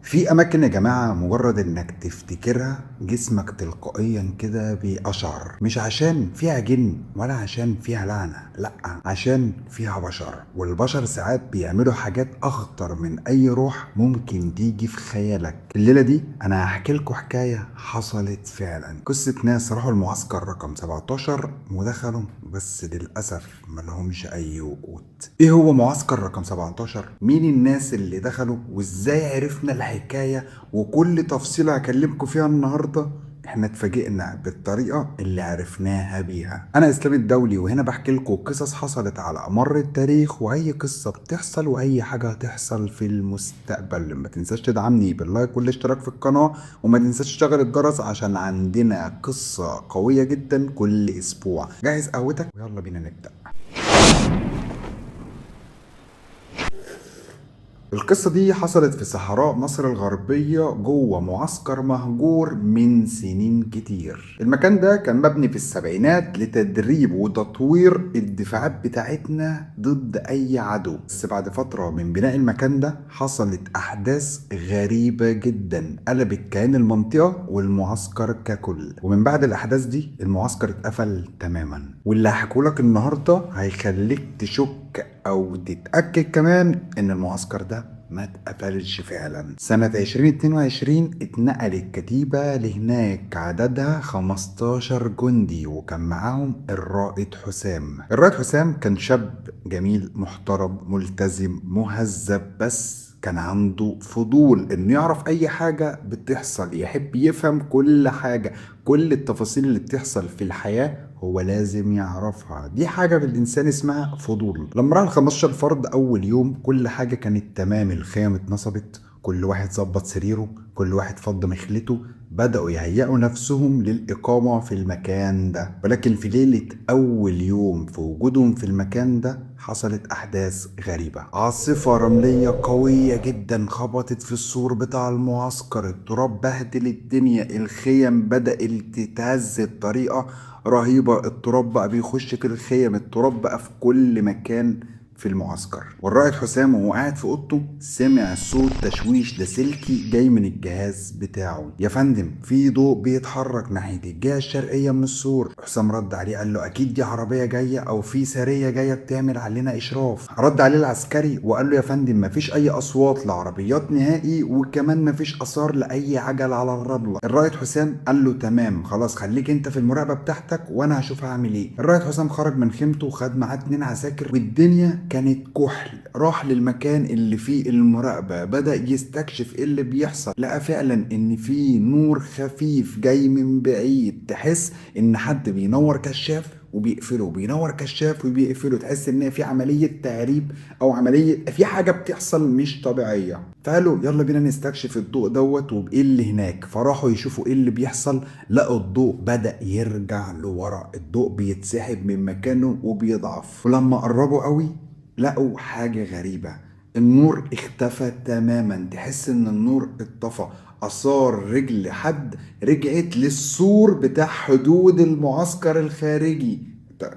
في أماكن يا جماعة مجرد إنك تفتكرها جسمك تلقائيا كده بيقشعر، مش عشان فيها جن ولا عشان فيها لعنة، لأ، عشان فيها بشر، والبشر ساعات بيعملوا حاجات أخطر من أي روح ممكن تيجي في خيالك. الليلة دي أنا هحكي لكم حكاية حصلت فعلا، قصة ناس راحوا المعسكر رقم 17 ودخلوا بس للأسف ملهمش أي وقود. إيه هو معسكر رقم 17؟ مين الناس اللي دخلوا؟ وإزاي عرفنا الحكاية؟ وكل تفصيلة هكلمكم فيها النهاردة احنا اتفاجئنا بالطريقة اللي عرفناها بيها. انا اسلام الدولي، وهنا بحكي لكم قصص حصلت على مر التاريخ، واي قصة بتحصل واي حاجة هتحصل في المستقبل. ما تنساش تدعمني باللايك والاشتراك في القناة، وما تنساش تشغل الجرس عشان عندنا قصة قوية جدا كل اسبوع. جهز قهوتك ويلا بينا نبدأ. القصة دي حصلت في صحراء مصر الغربية جوه معسكر مهجور من سنين كتير. المكان ده كان مبني في السبعينات لتدريب وتطوير الدفاعات بتاعتنا ضد أي عدو، بس بعد فترة من بناء المكان ده حصلت أحداث غريبة جدا قلبت كيان المنطقة والمعسكر ككل. ومن بعد الأحداث دي المعسكر اتقفل تماما، واللي هحكولك النهاردة هيخليك تشك او تتأكد كمان ان المعسكر ده ما اتقفلش فعلا. سنة 2022 اتنقلت كتيبة لهناك عددها 15 جندي، وكان معاهم الرائد حسام. الرائد حسام كان شاب جميل محترم ملتزم مهذب، بس كان عنده فضول انه يعرف اي حاجة بتحصل، يحب يفهم كل حاجة، كل التفاصيل اللي بتحصل في الحياة هو لازم يعرفها. دي حاجة في الإنسان اسمها فضول. لما راح ال 15 فرد أول يوم كل حاجة كانت تمام، الخيم اتنصبت، كل واحد ظبط سريره، كل واحد فض مخلته، بدأوا يهيئوا نفسهم للإقامة في المكان ده. ولكن في ليلة أول يوم في وجودهم في المكان ده حصلت أحداث غريبة. عاصفة رملية قوية جدا خبطت في السور بتاع المعسكر، التراب بهدل الدنيا، الخيم بدأت تتهز بطريقة رهيبة، التراب بقى بيخش في الخيم، التراب بقى في كل مكان في المعسكر. والرائد حسام وهو قاعد في اوضته سمع صوت تشويش لاسلكي جاي من الجهاز بتاعه. يا فندم، في ضوء بيتحرك ناحيه الجهه الشرقيه من السور. حسام رد عليه قال له اكيد دي عربيه جايه او في سريه جايه بتعمل علينا اشراف. رد عليه العسكري وقال له يا فندم مفيش اي اصوات لعربيات نهائي، وكمان مفيش اثار لاي عجل على الرمله. الرائد حسام قال له تمام خلاص، خليك انت في المراقبه بتاعتك وانا هشوف هعمل ايه. الرائد حسام خرج من خيمته وخد معاه 2 عساكر، والدنيا كانت كحل. راح للمكان اللي فيه المراقبة، بدأ يستكشف ايه اللي بيحصل. لقى فعلا ان في نور خفيف جاي من بعيد، تحس ان حد بينور كشاف وبيقفله، بينور كشاف وبيقفله، تحس ان في عملية تعريب او عملية في حاجة بتحصل مش طبيعية. فقالوا يلا بينا نستكشف الضوء دوت وايه اللي هناك. فراحوا يشوفوا ايه اللي بيحصل، لقوا الضوء بدأ يرجع لورا، الضوء بيتسحب من مكانه وبيضعف. ولما قربوا قوي لقوا حاجة غريبة، النور اختفى تماما، تحس ان النور اتطفى. اثار رجل حد رجعت للسور بتاع حدود المعسكر الخارجي.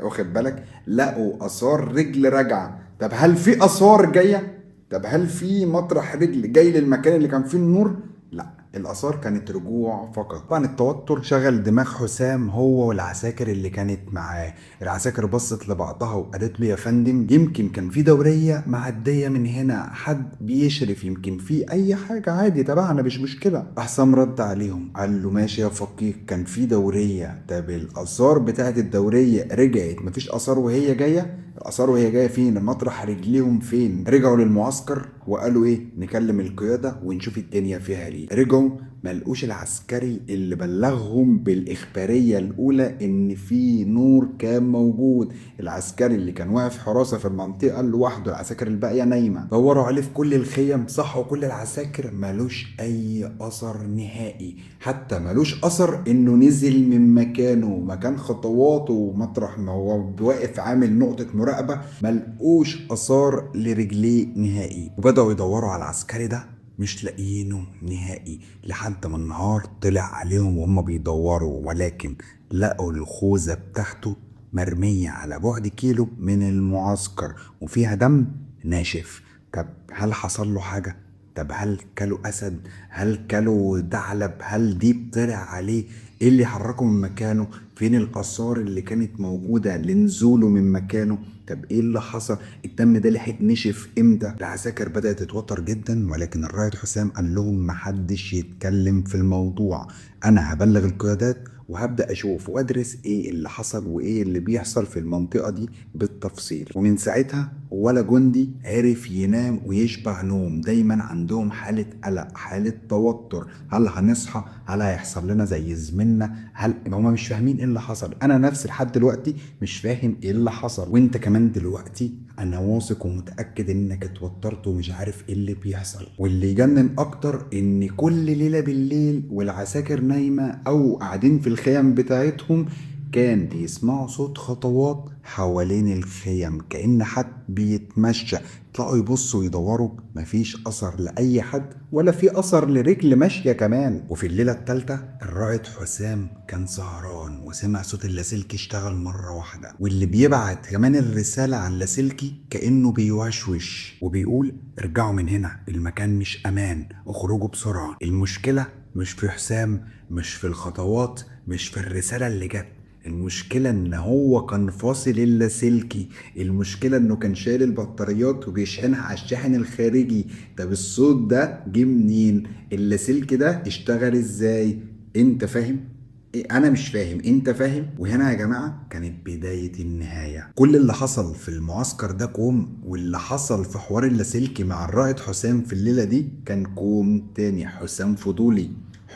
واخد بالك؟ لقوا اثار رجل راجعة. طب هل في اثار جاية؟ طب هل في مطرح رجل جاي للمكان اللي كان فيه النور؟ لا، الآثار كانت رجوع فقط. طبعا التوتر شغل دماغ حسام هو والعساكر اللي كانت معاه. العساكر بصت لبعضها وقالت له يا فندم يمكن كان في دورية معدية من هنا، حد بيشرف، يمكن في أي حاجة، عادي تبعنا مش مشكلة. حسام رد عليهم قال له ماشي يا فقيه، كان في دورية. طب الآثار بتاعت الدورية رجعت، مفيش آثار وهي جاية؟ الآثار وهي جاية فين؟ مطرح رجليهم فين؟ رجعوا للمعسكر وقالوا ايه، نكلم القيادة ونشوف الدنيا فيها ايه. رجعوا ملقوش العسكري اللي بلغهم بالإخبارية الأولى إن في نور كان موجود. العسكري اللي كان واقف حراسة في المنطقة لوحده، العساكر الباقية نايمة. دوروا عليه في كل الخيم، صحوا كل العساكر، ملوش أي أثر نهائي، حتى ملوش أثر إنه نزل من مكانه، مكان خطواته مطرح ما هو واقف عامل نقطة مراقبة، ملقوش آثار لرجليه نهائي. وبدأوا يدوروا على العسكري ده مش لاقيينه نهائي، لحد ما النهار طلع عليهم وهم بيدوروا، ولكن لقوا الخوذة بتاعته مرمية على بعد كيلو من المعسكر وفيها دم ناشف. طب هل حصل له حاجة؟ طب هل كلوا اسد؟ هل كلوا ثعلب؟ هل ديب طلع عليه؟ ايه اللي حركه من مكانه؟ فين الاثار اللي كانت موجوده لنزوله من مكانه؟ طب ايه اللي حصل؟ الدم ده لحق نشف امتى؟ العساكر بدات تتوتر جدا، ولكن الرائد حسام قال لهم محدش يتكلم في الموضوع، انا هبلغ القيادات وهبدأ أشوف وأدرس إيه اللي حصل وإيه اللي بيحصل في المنطقة دي بالتفصيل. ومن ساعتها ولا جندي عرف ينام ويشبع نوم، دايما عندهم حالة قلق، حالة توتر. هل هنصحى؟ هل هيحصل لنا زي زميلنا؟ هل هما مش فاهمين إيه اللي حصل؟ أنا نفسي لحد دلوقتي مش فاهم إيه اللي حصل، وإنت كمان دلوقتي أنا واثق ومتأكد إنك اتوترت ومش عارف إيه اللي بيحصل. واللي يجنن أكتر إن كل ليلة بالليل والعساكر نايمة أو قاعدين في الخيم بتاعتهم كان بيسمعوا صوت خطوات حوالين الخيم، كأن حد بيتمشى. طلعوا يبصوا يدوروا، مفيش أثر لأي حد ولا في أثر لرجل ماشية كمان. وفي الليلة التالتة الرائد حسام كان سهران وسمع صوت اللاسلكي اشتغل مرة واحدة، واللي بيبعت كمان الرسالة عن اللاسلكي كأنه بيوشوش وبيقول ارجعوا من هنا، المكان مش أمان، اخرجوا بسرعة. المشكلة مش في حسام، مش في الخطوات، مش في الرسالة اللي جت، المشكلة ان هو كان فاصل اللاسلكي. المشكلة انه كان شايل البطاريات وبيشحنها على الشاحن الخارجي. طب الصوت ده جه منين؟ اللاسلكي ده اشتغل ازاي؟ انت فاهم؟ انا مش فاهم، انت فاهم؟ وهنا يا جماعة كانت بداية النهاية. كل اللي حصل في المعسكر ده كوم، واللي حصل في حوار اللاسلكي مع الرائد حسام في الليلة دي كان كوم تاني. حسام فضولي،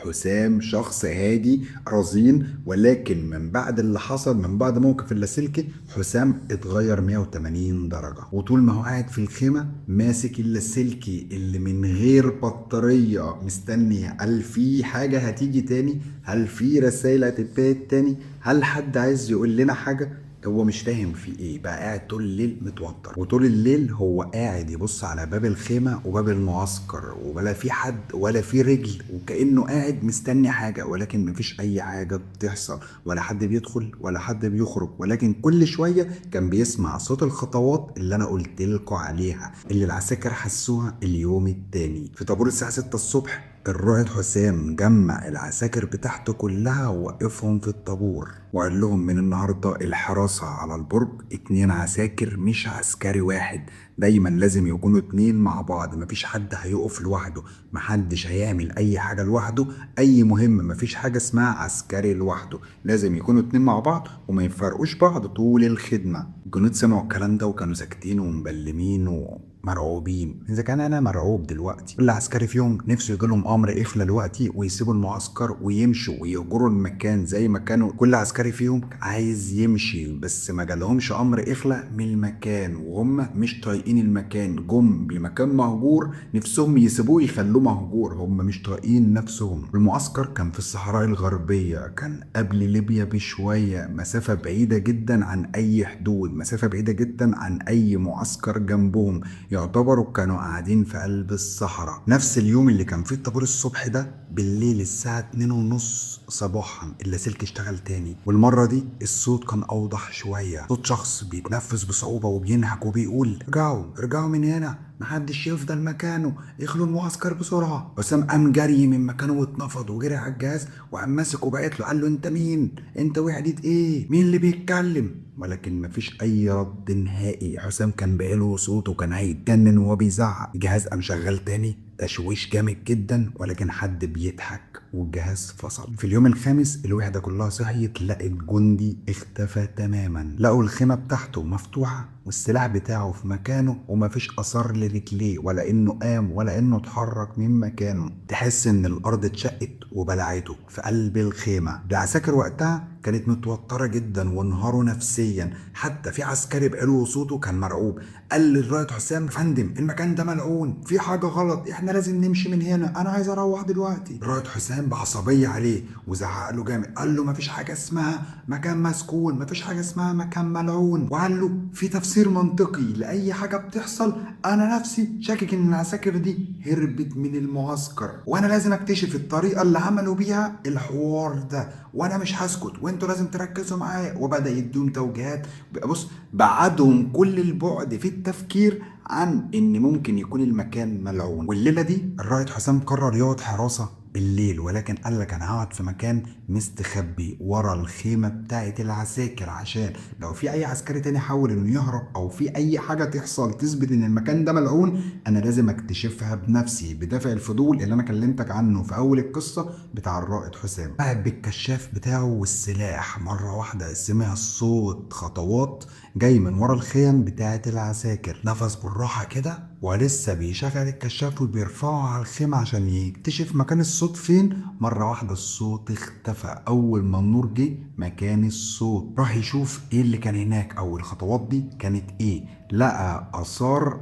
حسام شخص هادي رزين، ولكن من بعد اللي حصل، من بعد موقف اللاسلكي، حسام اتغير 180 درجة. وطول ما هو قاعد في الخيمة ماسك اللاسلكي اللي من غير بطارية مستني هل في حاجة هتيجي تاني، هل في رسائل هتتبعت تاني، هل حد عايز يقول لنا حاجة. هو مش فاهم في ايه، بقى قاعد طول الليل متوتر، وطول الليل هو قاعد يبص على باب الخيمة وباب المعسكر، ولا في حد ولا في رجل، وكأنه قاعد مستني حاجة، ولكن مفيش اي حاجة بتحصل، ولا حد بيدخل ولا حد بيخرج. ولكن كل شوية كان بيسمع صوت الخطوات اللي انا قلت لكم عليها، اللي العساكر حسوها اليوم التاني. في طابور الساعة 6 الصبح الرائد حسام جمع العساكر بتاعته كلها ووقفهم في الطابور، وقال لهم من النهاردة الحراسة على البرج 2 عساكر مش عسكري واحد، دايما لازم يكونوا 2 مع بعض، مفيش حد هيقف لوحده، محدش هيعمل اي حاجة لوحده، اي مهمة مفيش حاجة اسمها عسكري لوحده، لازم يكونوا 2 مع بعض وما يفرقوش بعض طول الخدمة. الجنود سمعوا الكلام ده وكانوا ساكتين ومبلمين مرعوبين. اذا كان انا مرعوب دلوقتي، كل عسكري فيهم نفسه يجيلهم امر اخلى دلوقتي ويسيبوا المعسكر ويمشوا ويهجروا المكان زي ما كانوا. كل عسكري فيهم عايز يمشي، بس ما جالهمش امر اخلى من المكان، وهم مش طايقين المكان، جم بمكان مهجور نفسهم يسيبوه يخلوه مهجور، هم مش طايقين نفسهم. المعسكر كان في الصحراء الغربية، كان قبل ليبيا بشوية، مسافة بعيدة جدا عن اي حدود، مسافة بعيدة جدا عن اي معسكر جنبهم، يعتبروا كانوا قاعدين في قلب الصحراء. نفس اليوم اللي كان فيه الطابور الصبح ده، بالليل الساعة 2:30 صباحا اللاسلكي اشتغل تاني، والمرة دي الصوت كان أوضح شوية، صوت شخص بيتنفس بصعوبة وبينهك وبيقول ارجعوا ارجعوا من هنا، محدش يفضل مكانه، يخلوا المعسكر بسرعة. حسام قام جري من مكانه واتنفض وجري على الجهاز وقام ماسك وبعت له، قال له انت مين؟ انت وحدة ايه؟ مين اللي بيتكلم؟ ولكن مفيش اي رد نهائي. حسام كان بقاله صوته كان هيتجنن وهو بيزعق. الجهاز قام شغال تاني، تشويش جامد جدا، ولكن حد بيضحك والجهاز فصل. في اليوم الخامس الوحدة كلها صحيت، لقت جندي اختفى تماما، لقوا الخيمة بتاعته مفتوحة والسلاح بتاعه في مكانه ومفيش اثار لرجليه، ولا انه قام ولا انه اتحرك من مكانه. تحس ان الارض اتشقت وبلعته في قلب الخيمة. العساكر وقتها كانت متوترة جدا وانهاروا نفسيا، حتى في عسكري بقاله صوته كان مرعوب، قال للرائد حسام فندم المكان ده ملعون، في حاجة غلط، احنا لازم نمشي من هنا، انا عايز اروح دلوقتي. الرائد حسام بعصبية عليه وزعق له جامد، قال له مفيش حاجة اسمها مكان مسكون، مفيش حاجة اسمها مكان ملعون، وقال له في تفسير منطقي لأي حاجة بتحصل، انا نفسي شاكك ان العساكر دي هربت من المعسكر، وانا لازم اكتشف الطريقة اللي عملوا بيها الحوار ده، وانا مش هسكت وانتوا لازم تركزوا معايا. وبدأ يديهم توجيهات، بص بعدهم كل البعد في التفكير عن ان ممكن يكون المكان ملعون. والليله دي الرائد حسام قرر يقعد حراسه بالليل، ولكن قال لك انا هقعد في مكان مستخبي ورا الخيمه بتاعه العساكر، عشان لو في اي عسكري تاني حاول انه يهرب او في اي حاجه تحصل تثبت ان المكان ده ملعون، انا لازم اكتشفها بنفسي بدافع الفضول اللي انا كلمتك عنه في اول القصه بتاع الرائد حسام. قاعد بالكشاف بتاعه والسلاح، مره واحده سمع صوت خطوات جاي من ورا الخيم بتاعه العساكر. نفس بالراحه كده ولسه بيشغل الكشاف وبيرفعه على الخيمة عشان يكتشف مكان الصوت فين، مرة واحدة الصوت اختفى. أول ما النور جه مكان الصوت راح يشوف ايه اللي كان هناك أو الخطوات دي كانت ايه. لقى آثار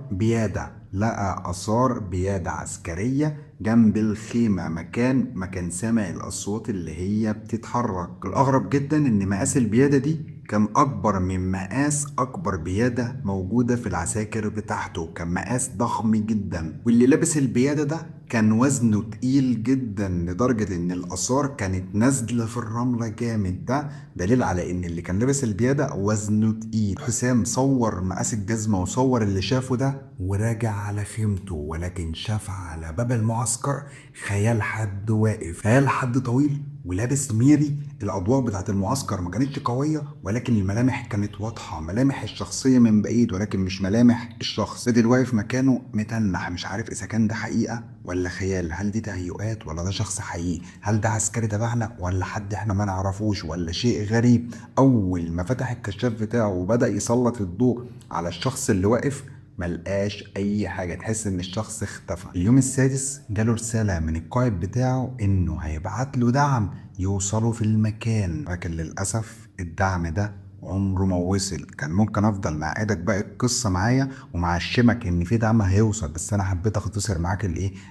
بيادة عسكرية جنب الخيمة، مكان ما كان سامع الأصوات اللي هي بتتحرك. الأغرب جدا إن مقاس البيادة دي كان أكبر من مقاس أكبر بيادة موجودة في العساكر بتاعته، كان مقاس ضخم جدا. واللي لابس البيادة ده كان وزنه تقيل جدا لدرجة إن الآثار كانت نازلة في الرملة جامد. ده دليل على إن اللي كان لابس البيادة وزنه تقيل. حسام صور مقاس الجزمة وصور اللي شافه ده وراجع على خيمته، ولكن شاف على باب المعسكر خيال حد واقف، خيال حد طويل ولابس ميري. الاضواء بتاعت المعسكر ما كانتش قويه، ولكن الملامح كانت واضحه، ملامح الشخصيه من بعيد ولكن مش ملامح الشخص. فضل واقف مكانه متنح، مش عارف اذا كان ده حقيقه ولا خيال، هل دي تهيؤات ولا ده شخص حقيقي، هل ده عسكري تبعنا ولا حد احنا ما نعرفوش ولا شيء غريب. اول ما فتح الكشاف بتاعه وبدا يسلط الضوء على الشخص اللي واقف ملقاش اي حاجة، تحس ان الشخص اختفى. اليوم السادس جاله رسالة من القائد بتاعه انه هيبعت له دعم يوصلوا في المكان، لكن للأسف الدعم ده عمره ما وصل. كان ممكن افضل معقدك باقي القصه معايا ومعشمك ان في دعم هيوصل، بس انا حبيت اختصر معاك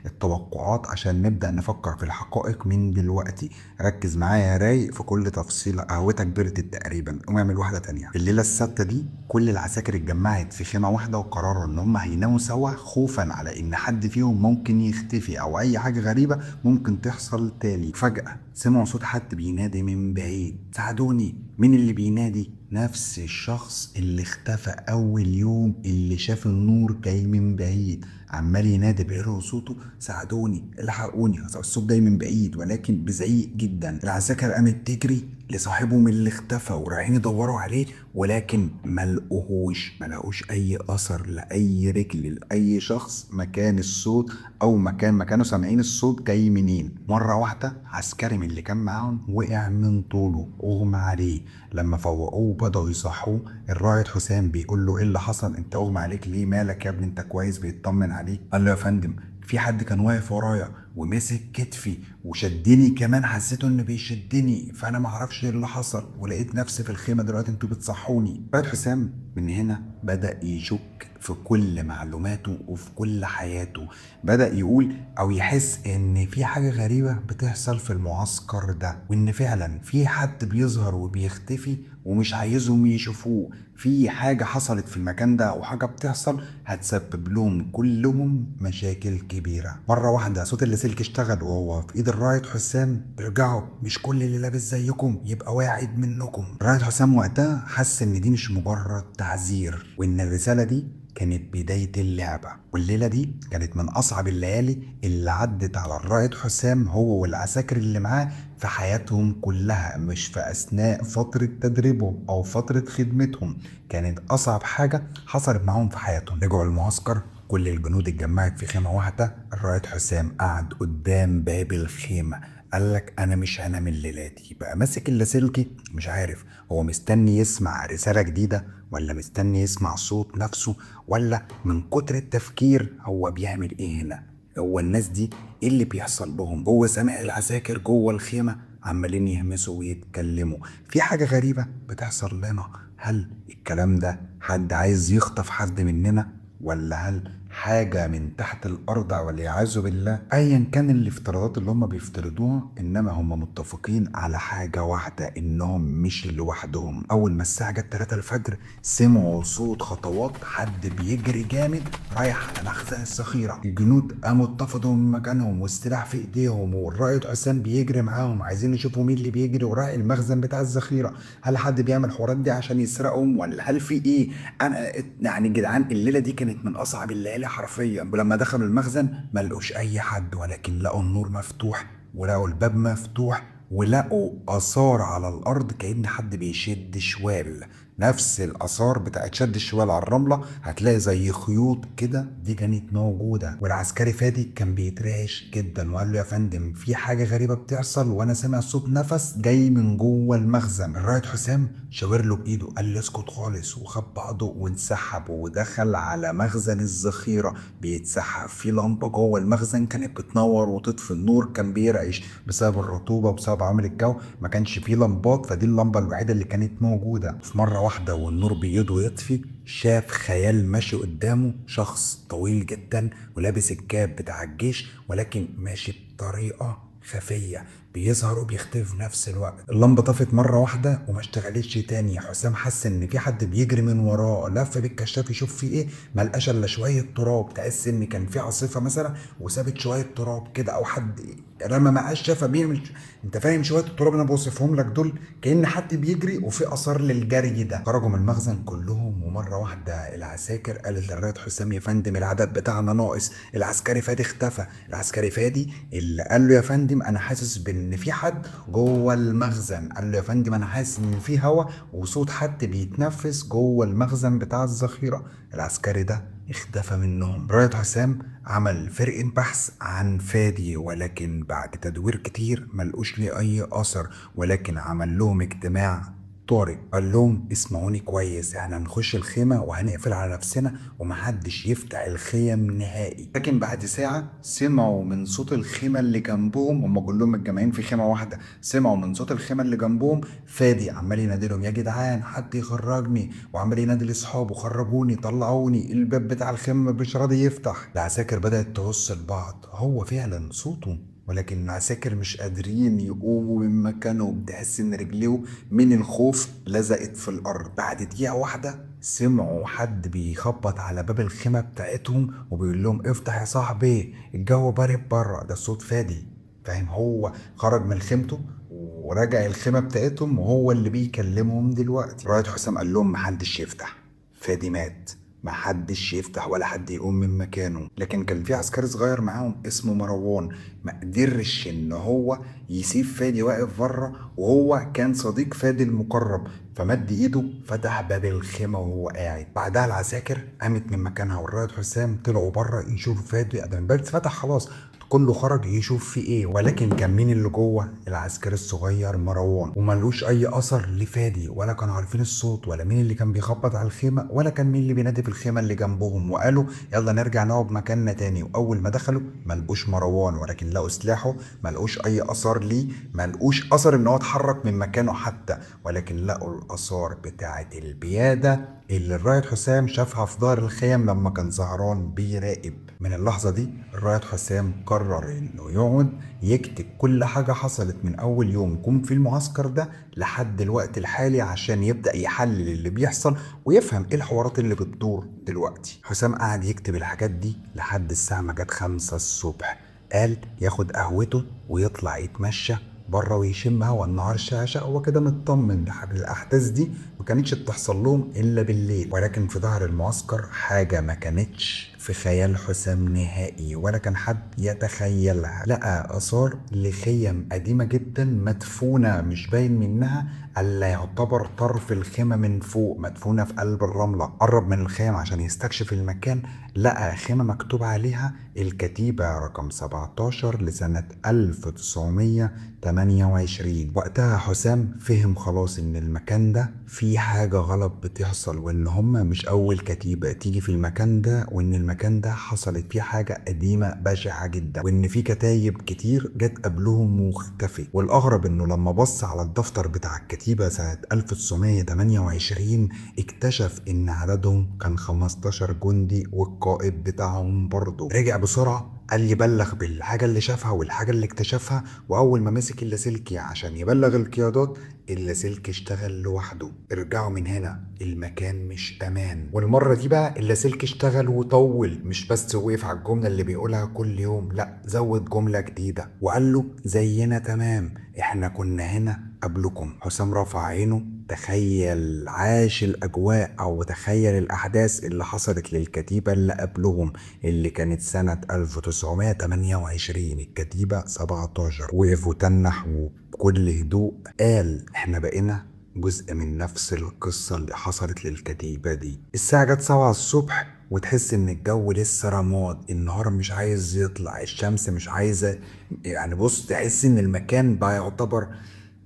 التوقعات عشان نبدا نفكر في الحقائق من دلوقتي. ركز معايا يا رايق في كل تفصيله، قهوتك بردت تقريبا، قوم اعمل واحده تانية. في الليله السادسه دي كل العساكر اتجمعت في خيمه واحده وقرروا ان هم هيناموا سوا، خوفا على ان حد فيهم ممكن يختفي او اي حاجه غريبه ممكن تحصل تالي. فجاه سمعوا صوت حد بينادي من بعيد، ساعدوني. مين اللي بينادي؟ نفس الشخص اللي اختفى اول يوم، اللي شاف النور جاي من بعيد عمال ينادي بعلو صوته، ساعدوني الحقوني. الصوت جاي من بعيد ولكن بزعيق جدا. العساكر قامت تجري لصاحبهم اللي اختفى ورايحين يدوروا عليه، ولكن ملقوش اي اثر لاي رجل لاي شخص مكان الصوت او مكان ما كانوا سامعين الصوت جاي منين. مره واحده عسكري من اللي كان معاهم وقع من طوله، اغمى عليه. لما فوقوه بدأوا يصحوه، الرائد حسام بيقول له ايه اللي حصل؟ انت اغمى عليك ليه؟ مالك يا ابني؟ انت كويس؟ بيطمن عليه. قال له يا فندم في حد كان واقف ورايا ومسك كتفي وشدني كمان، حسيته انه بيشدني، فانا ما اعرفش ايه اللي حصل ولقيت نفسي في الخيمه دلوقتي انتوا بتصحوني. الرائد حسام من هنا بدأ يشك في كل معلوماته وفي كل حياته. بدأ يقول او يحس ان في حاجه غريبه بتحصل في المعسكر ده، وان فعلا في حد بيظهر وبيختفي ومش عايزهم يشوفوه. في حاجة حصلت في المكان ده أو حاجة بتحصل هتسبب لهم كلهم مشاكل كبيرة. مرة واحدة صوت اللاسلكي اشتغل وهو في إيد الرائد حسام، ارجعوا، مش كل اللي لابس زيكم يبقى واحد منكم. الرائد حسام وقتها حس إن دي مش مجرد تعذير، وإن الرسالة دي كانت بداية اللعبة. والليلة دي كانت من أصعب الليالي اللي عدت على الرائد حسام هو والعساكر اللي معاه في حياتهم كلها، مش في أثناء فترة تدريبهم أو فترة خدمتهم. كانت أصعب حاجة حصلت معاهم في حياتهم. رجعوا المعسكر، كل الجنود اتجمعت في خيمة واحدة. الرائد حسام قعد قدام باب الخيمة، قالك انا مش هنام الليله دي. بقى ماسك اللاسلكي مش عارف هو مستني يسمع رساله جديده ولا مستني يسمع صوت نفسه، ولا من كتر التفكير هو بيعمل ايه هنا، هو الناس دي ايه اللي بيحصل لهم. هو سامع العساكر جوه الخيمه عمالين يهمسوا ويتكلموا في حاجه غريبه بتحصل لنا. هل الكلام ده حد عايز يخطف حد مننا، ولا هل حاجة من تحت الأرض والعياذ بالله. أيا كان الافتراضات اللي هم بيفترضوها، إنما هم متفقين على حاجة واحدة، إنهم مش لوحدهم. أول ما الساعة جت 3 الفجر سمعوا صوت خطوات حد بيجري جامد رايح على مخزن الذخيرة. الجنود قاموا اتفضوا من مكانهم والسلاح في إيديهم، والرائد حسام بيجري معاهم عايزين يشوفوا مين اللي بيجري ورايح المخزن بتاع الذخيرة. هل حد بيعمل الحوارات دي عشان يسرقهم، ولا هل في إيه؟ أنا يعني جدعان الليلة دي كانت من أصعب الليالي حرفيا. ولما دخلوا المخزن ما لقوش أي حد، ولكن لقوا النور مفتوح ولقوا الباب مفتوح ولقوا آثار على الأرض كأن حد بيشد شوال. نفس الآثار بتاعت شد الشوال على الرملة، هتلاقي زي خيوط كده، دي كانت موجودة. والعسكري فادي كان بيترعش جدا وقال له: يا فندم في حاجة غريبة بتحصل وأنا سامع صوت نفس جاي من جوه المخزن. الرائد حسام شاور له بإيده قال له: اسكت خالص، وخد بعضه وانسحب ودخل على مخزن الذخيرة. بيتسحب في لمبة جوه المخزن كانت بتنور وتطفي، النور كان بيرعش بسبب الرطوبة وبسبب عوامل الجو، ما كانش فيه لمبات، فدي اللمبة الوحيدة اللي كانت موجودة. في مرة واحدة والنور بيض ويطفي، شاف خيال ماشي قدامه، شخص طويل جدا ولابس الكاب بتاع الجيش، ولكن ماشي بطريقة خفية، بيظهر وبيختفي في نفس الوقت. اللمبة طفت مرة واحدة وما اشتغلتش تاني. حسام حس ان في حد بيجري من وراه، لف بالكشاف يشوف في ايه، ما لقاش الا شوية تراب، تحس ان كان في عاصفة مثلا وسابت شوية تراب كده، او حد رمى معاه شافه بيعمل. انت فاهم شوية التراب اللي انا بوصفهم لك دول كأن حد بيجري وفي اثار للجري ده. خرجوا من المخزن كلهم، ومرة واحدة العساكر قالت للرائد حسام: يا فندم العدد بتاعنا ناقص، العسكري فادي اختفى. العسكري فادي اللي قال له: يا فندم انا حاسس بان في حد جوه المخزن. قال له: يا فندم انا حاسس ان في هوا وصوت حد بيتنفس جوه المخزن بتاع الذخيره. العسكري ده اختفى منهم. رائد حسام عمل فرقة بحث عن فادي، ولكن بعد تدوير كتير ملقوش ليه اي اثر. ولكن عمل لهم اجتماع طارق، قال لهم: اسمعوني كويس، احنا هنخش الخيمة وهنقفل على نفسنا ومحدش يفتح الخيم نهائي. لكن بعد ساعة سمعوا من صوت الخيمة اللي جنبهم، هم كلهم متجمعين في خيمة واحدة، سمعوا من صوت الخيمة اللي جنبهم فادي عمال ينادي لهم: يا جدعان حد يخرجني، وعمال ينادي لاصحابه: خرجوني طلعوني، الباب بتاع الخيمة مش راضي يفتح. العساكر بدأت تبص لبعض، هو فعلا صوته، ولكن العساكر مش قادرين يقوموا من مكانهم، تحس ان رجليهم من الخوف لزقت في الارض. بعد دقيقة واحدة سمعوا حد بيخبط على باب الخيمة بتاعتهم وبيقول لهم: افتح يا صاحبي الجو بارد بره. ده صوت فادي، فاهم؟ هو خرج من خيمته ورجع الخيمة بتاعتهم وهو اللي بيكلمهم دلوقتي. رائد حسام قال لهم: محدش يفتح، فادي مات، محدش يفتح ولا حد يقوم من مكانه. لكن كان في عسكري صغير معاهم اسمه مروان، ما قدرش ان هو يسيب فادي واقف بره، وهو كان صديق فادي المقرب، فمد ايده فتح باب الخيمه وهو قاعد. بعدها العساكر قامت من مكانها والرائد حسام طلعوا بره يشوفوا فادي، قدام الباب اتفتح خلاص، كله خرج يشوف في ايه. ولكن كان مين اللي جوه؟ العسكري الصغير مروان، وملوش اي اثر لفادي، ولا كانوا عارفين الصوت ولا مين اللي كان بيخبط على الخيمه ولا كان مين اللي بينادي في الخيمه اللي جنبهم. وقالوا: يلا نرجع نقعد مكاننا تاني. واول ما دخلوا ما لقوش مروان، ولكن لقوا سلاحه، ما لقوش اي اثر ليه، ما لقوش اثر ان هو اتحرك من مكانه حتى، ولكن لقوا الاثار بتاعه البياده اللي الرائد حسام شافها في ظهر الخيم لما كان سهران بيراقب. من اللحظة دي الرائد حسام قرر انه يقعد يكتب كل حاجة حصلت من اول يوم يكون في المعسكر ده لحد الوقت الحالي، عشان يبدأ يحلل اللي بيحصل ويفهم ايه الحوارات اللي بتدور دلوقتي. حسام قعد يكتب الحاجات دي لحد الساعة ما جت 5 الصبح. قال ياخد قهوته ويطلع يتمشى بره ويشم هوا النهار شاشة، هو كده مطمن. الاحداث دي ما كانتش بتحصل لهم الا بالليل، ولكن في ظهر المعسكر حاجة ما كانتش في خيال حسام نهائي ولا كان حد يتخيلها. لقى آثار لخيم قديمة جدا مدفونة، مش باين منها الا يعتبر طرف الخيمة من فوق، مدفونة في قلب الرملة. قرب من الخيم عشان يستكشف المكان، لقى خيمة مكتوب عليها الكتيبة رقم 17 لسنة 1928. وقتها حسام فهم خلاص ان المكان ده فيه حاجة غلط بتحصل، وان هما مش اول كتيبة تيجي في المكان ده، وان المكان المكان ده حصلت فيه حاجة قديمة بشعة جدا، وإن في كتايب كتير جت قبلهم واختفت. والأغرب إنه لما بص على الدفتر بتاع الكتيبة سنة 1928 اكتشف إن عددهم كان 15 جندي، والقائد بتاعهم برضه. رجع بسرعة قال يبلغ بالحاجة اللي شافها والحاجة اللي اكتشفها، وأول ما مسك اللاسلكي عشان يبلغ القيادات اللاسلكي اشتغل لوحده. ارجعوا من هنا، المكان مش أمان. والمرة دي بقى اللاسلكي اشتغل وطول، مش بس وقف على الجملة اللي بيقولها كل يوم، لا زود جملة جديدة وقال له زينا تمام، احنا كنا هنا قبلكم. حسام رفع عينه، تخيل عاش الأجواء أو تخيل الأحداث اللي حصلت للكتيبة اللي قبلهم، اللي كانت سنة 1928 الكتيبة 17. وقف وتنح وبكل هدوء قال احنا بقينا جزء من نفس القصة اللي حصلت للكتيبة دي. الساعة جت 7 الصبح، وتحس ان الجو لسه رماد، النهار مش عايز يطلع، الشمس مش عايزة، يعني بص تحس ان المكان بقى يعتبر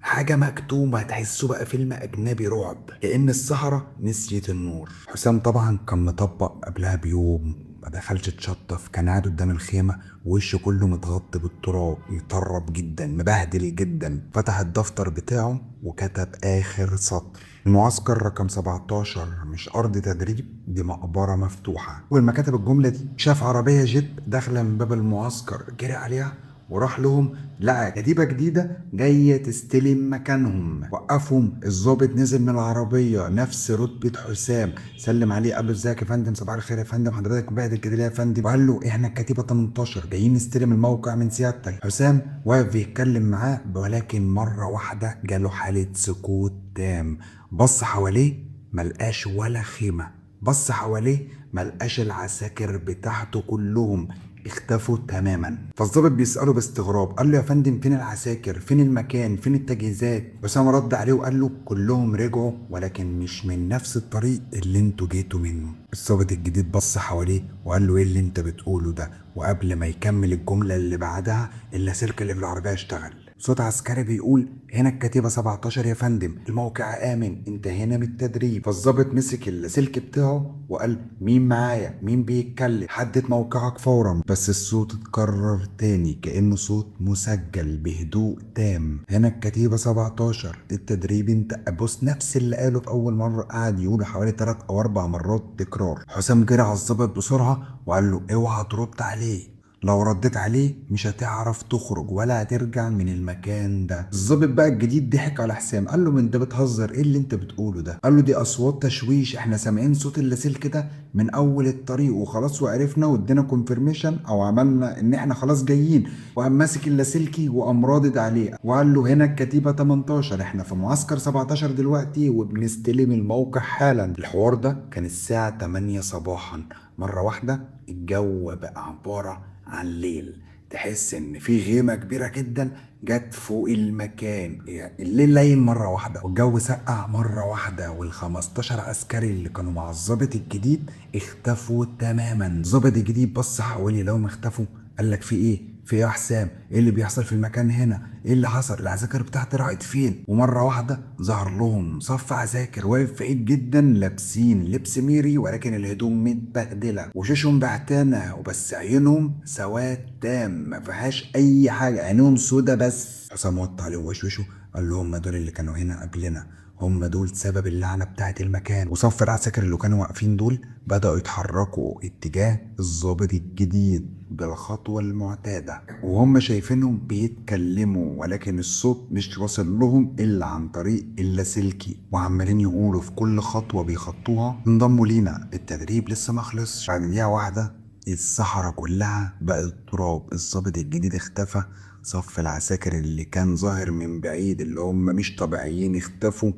حاجة مكتومة، تحسه بقى فيلم أجنبي رعب، كأن الصحراء نسيت النور. حسام طبعا كان مطبق قبلها بيوم، ما دخلش اتشطف، كان قاعد قدام الخيمة ووشه كله متغطي بالتراب، مطرب جدا مبهدل جدا. فتح الدفتر بتاعه وكتب آخر سطر: المعسكر رقم 17 مش أرض تدريب، دي مقبرة مفتوحة. ولما كتب الجملة دي شاف عربية جيب داخلة من باب المعسكر، جري عليها وراح لهم، لقى كتيبة جديدة جاية تستلم مكانهم. وقفهم، الضابط نزل من العربية نفس رتبة حسام، سلم عليه قال له ازيك يا فندم، صباح الخير يا فندم، حضرتك بعد كده ليه يا فندم؟ وقال له احنا الكتيبة 18 جايين نستلم الموقع من سيادتك. حسام واقف بيتكلم معاه، ولكن مرة واحدة جاله حالة سكوت تام. بص حواليه ملقاش ولا خيمة، بص حواليه ملقاش العساكر بتاعته كلهم اختفوا تماما. فالظابط بيسأله باستغراب، قال له يا فندم فين العساكر، فين المكان، فين التجهيزات؟ حسام رد عليه وقال له كلهم رجعوا، ولكن مش من نفس الطريق اللي انتوا جيتوا منه. الظابط الجديد بص حواليه وقال له ايه اللي انت بتقوله ده؟ وقبل ما يكمل الجملة اللي بعدها اللاسلكي اللي في العربية اشتغل. صوت عسكري بيقول هنا الكتيبة 17 يا فندم، الموقع آمن، انت هنا من التدريب. فالظابط مسك اللاسلكي بتاعه وقال مين معايا، مين بيتكلم، حدد موقعك فورا. بس الصوت اتكرر تاني كأنه صوت مسجل بهدوء تام: هنا الكتيبة 17 التدريب انت. بص نفس اللي قاله في أول مرة قعد يقوله حوالي 3 أو 4 مرات تكرار. حسام جرى على الظابط بسرعة وقال له اوعى ترد عليه، لو رديت عليه مش هتعرف تخرج ولا هترجع من المكان ده. الظابط بقى الجديد ضحك على حسام، قال له من انت بتهزر، ايه اللي انت بتقوله ده؟ قال له دي اصوات تشويش، احنا سامعين صوت اللاسلكي ده من اول الطريق وخلاص، وعرفنا وادينا كونفirmation او عملنا ان احنا خلاص جايين. وقام ماسك اللاسلكي وقام رادد عليه وقال له هنا الكتيبة 18، احنا في معسكر 17 دلوقتي وبنستلم الموقع حالا. الحوار ده كان الساعة 8 صباحا. مرة واحدة الجو بقى عبارة عن ليل، تحس ان في غيمة كبيرة جدا جت فوق المكان، يعني الليل ليل مرة واحدة والجو سقع مرة واحدة، وال15 عسكري اللي كانوا مع الضابط الجديد اختفوا تماما. الضابط الجديد بص حوالي لو ما اختفوا قال لك في ايه، في ايه يا حسام، ايه اللي بيحصل في المكان هنا، ايه اللي حصل، العساكر بتاعتي راحت فين؟ ومره واحده ظهر لهم صف عساكر واقف بعيد جدا، لابسين لبس ميري ولكن الهدوم متبهدله وشوشهم بعتانه، وبس عيونهم سواد تام ما فيهاش اي حاجه، عينهم سودا بس. حسام وطى عليهم وشوشه قال لهم دول اللي كانوا هنا قبلنا، هم دول سبب اللعنة بتاعت المكان. وصف العساكر اللي كانوا واقفين دول بدأوا يتحركوا اتجاه الضابط الجديد بالخطوة المعتادة، وهم شايفينهم بيتكلموا ولكن الصوت مش واصل لهم إلا عن طريق اللاسلكي، وعمالين يقولوا في كل خطوة بيخطوها انضموا لينا، التدريب لسه ما خلصش. بعد دقيقة واحدة الصحراء كلها بقت تراب، الضابط الجديد اختفى، صف العساكر اللي كان ظاهر من بعيد اللي هم مش طبيعيين اختفوا،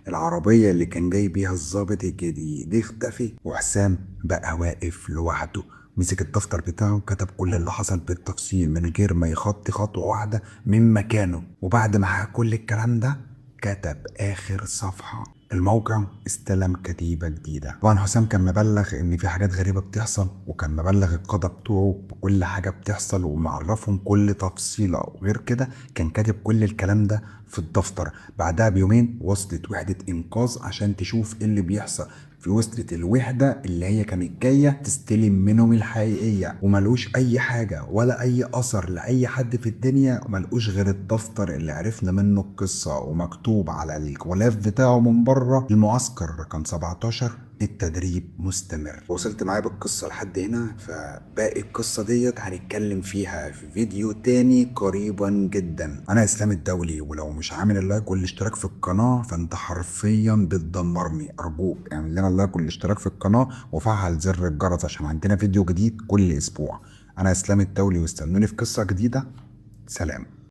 العربية اللي كان جاي بيها الضابط الجديد اختفت، وحسام بقى واقف لوحده. مسك الدفتر بتاعه كتب كل اللي حصل بالتفصيل من غير ما يخطي خطوة واحدة من مكانه. وبعد ما حكى كل الكلام ده كتب آخر صفحة: الموقع استلم كتيبة جديدة. طبعا حسام كان مبلغ ان في حاجات غريبة بتحصل، وكان مبلغ القادة بتوعه بكل حاجة بتحصل ومعرفهم كل تفصيلة، وغير كده كان كاتب كل الكلام ده في الدفتر. بعدها بيومين وصلت وحدة انقاذ عشان تشوف ايه اللي بيحصل، في وسطة الوحدة اللي هي كانت جاية تستلم منهم الحقيقية، وملقوش أي حاجة ولا أي أثر لأي حد في الدنيا، وملقوش غير الدفتر اللي عرفنا منه القصة، ومكتوب على الغلاف بتاعه من بره: المعسكر رقم 17، التدريب مستمر. وصلت معايا بالقصة لحد هنا، فباقي القصة ديت هنتكلم فيها في فيديو تاني قريبا جدا. أنا إسلام الدولي، ولو مش عامل اللايك والاشتراك في القناة فأنت حرفيا بتدمرني. أرجوك اعمل لنا اللايك والاشتراك في القناة وفعل زر الجرس عشان عندنا فيديو جديد كل أسبوع. أنا إسلام الدولي، واستنوني في قصة جديدة. سلام.